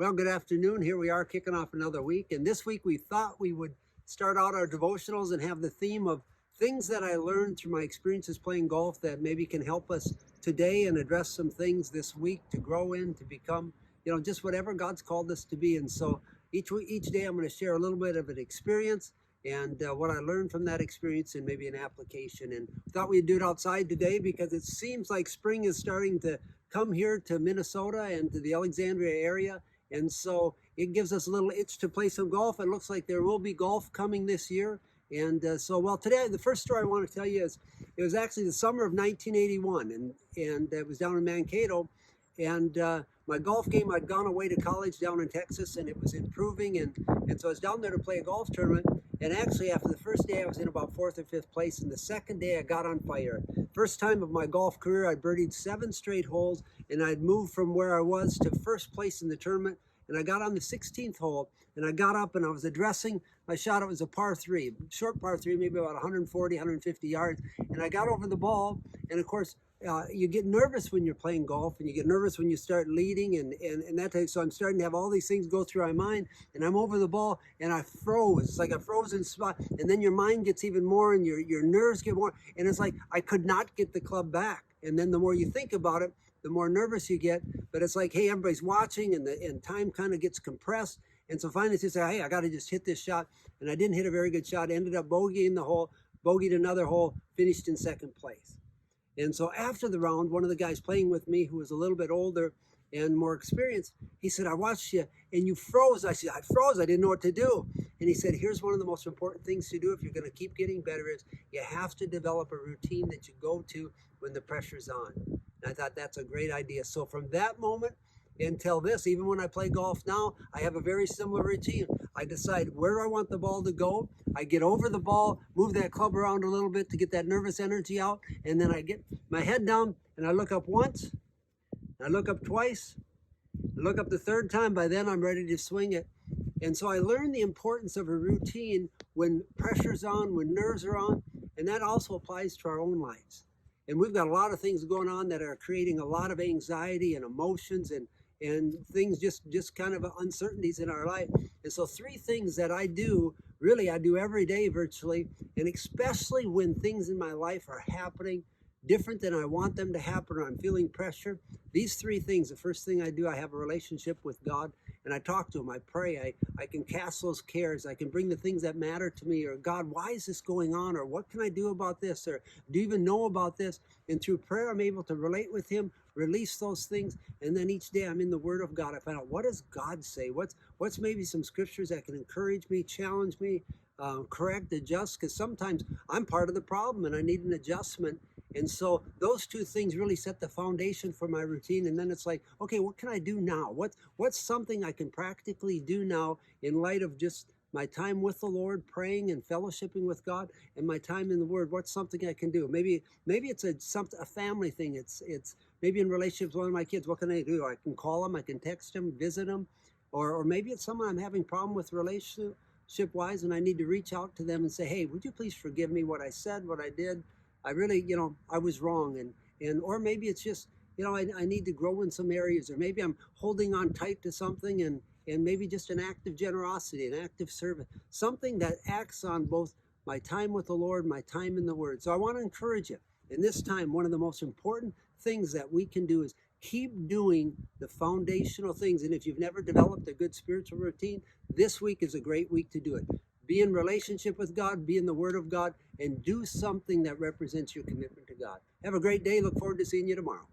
Well, good afternoon. Here we are kicking off another week. And this week we thought we would start out our devotionals and have the theme of things that I learned through my experiences playing golf that maybe can help us today and address some things this week to grow in, to become, just whatever God's called us to be. And so each day I'm going to share a little bit of an experience and what I learned from that experience and maybe an application. And thought we'd do it outside today because it seems like spring is starting to come here to Minnesota and to the Alexandria area. And so it gives us a little itch to play some golf. It looks like there will be golf coming this year. And today, the first story I want to tell you is it was actually the summer of 1981, and it was down in Mankato. And my golf game, I'd gone away to college down in Texas, and it was improving. And so I was down there to play a golf tournament. And actually, after the first day, I was in about fourth or fifth place. And the second day, I got on fire. First time of my golf career, I birdied 7 straight holes, and I'd moved from where I was to first place in the tournament. And I got on the 16th hole, and I got up and I was addressing my shot. It was a par 3, short par 3, maybe about 140, 150 yards. And I got over the ball, and of course, you get nervous when you're playing golf, and you get nervous when you start leading and that type. So I'm starting to have all these things go through my mind, and I'm over the ball, and I froze. It's like a frozen spot, and then your mind gets even more, and your nerves get more, and it's like I could not get the club back. And then the more you think about it, the more nervous you get. But it's like, hey, everybody's watching, and time kind of gets compressed. And so finally, you say, hey, I got to just hit this shot, and I didn't hit a very good shot. Ended up bogeying the hole, bogeyed another hole, finished in second place. And so after the round, one of the guys playing with me, who was a little bit older and more experienced, he said, I watched you and you froze. I said, I froze. I didn't know what to do. And he said, here's one of the most important things to do if you're going to keep getting better is you have to develop a routine that you go to when the pressure's on. And I thought that's a great idea. So from that moment until this, even when I play golf now, I have a very similar routine. I decide where I want the ball to go. I get over the ball, move that club around a little bit to get that nervous energy out, and then I get my head down and I look up once, I look up twice, I look up the third time. By then I'm ready to swing it. And so I learned the importance of a routine when pressure's on, when nerves are on, and that also applies to our own lives. And we've got a lot of things going on that are creating a lot of anxiety and emotions and things, just kind of uncertainties in our life. And so 3 things that I do every day virtually, and especially when things in my life are happening different than I want them to happen, or I'm feeling pressure. These 3 things: the first thing I do, I have a relationship with God, and I talk to him, I pray, I can cast those cares, I can bring the things that matter to me, or God, why is this going on, or what can I do about this, or do you even know about this? And through prayer, I'm able to relate with him, release those things, and then each day I'm in the Word of God. I find out, what does God say? What's maybe some scriptures that can encourage me, challenge me, correct, adjust, because sometimes I'm part of the problem and I need an adjustment. And so those 2 things really set the foundation for my routine. And then it's like, okay, what can I do now? What's something I can practically do now in light of just my time with the Lord, praying and fellowshipping with God, and my time in the Word? What's something I can do? Maybe it's a family thing. It's maybe in relationships with one of my kids. What can I do? I can call them, I can text them, visit them, or maybe it's someone I'm having problem with relationship-wise, and I need to reach out to them and say, hey, would you please forgive me what I said, what I did? I really, I was wrong. Or maybe it's just, I need to grow in some areas, or maybe I'm holding on tight to something, and maybe just an act of generosity, an act of service, something that acts on both my time with the Lord, my time in the Word. So I want to encourage you. In this time, one of the most important things that we can do is keep doing the foundational things. And if you've never developed a good spiritual routine, this week is a great week to do it. Be in relationship with God, be in the Word of God, and do something that represents your commitment to God. Have a great day. Look forward to seeing you tomorrow.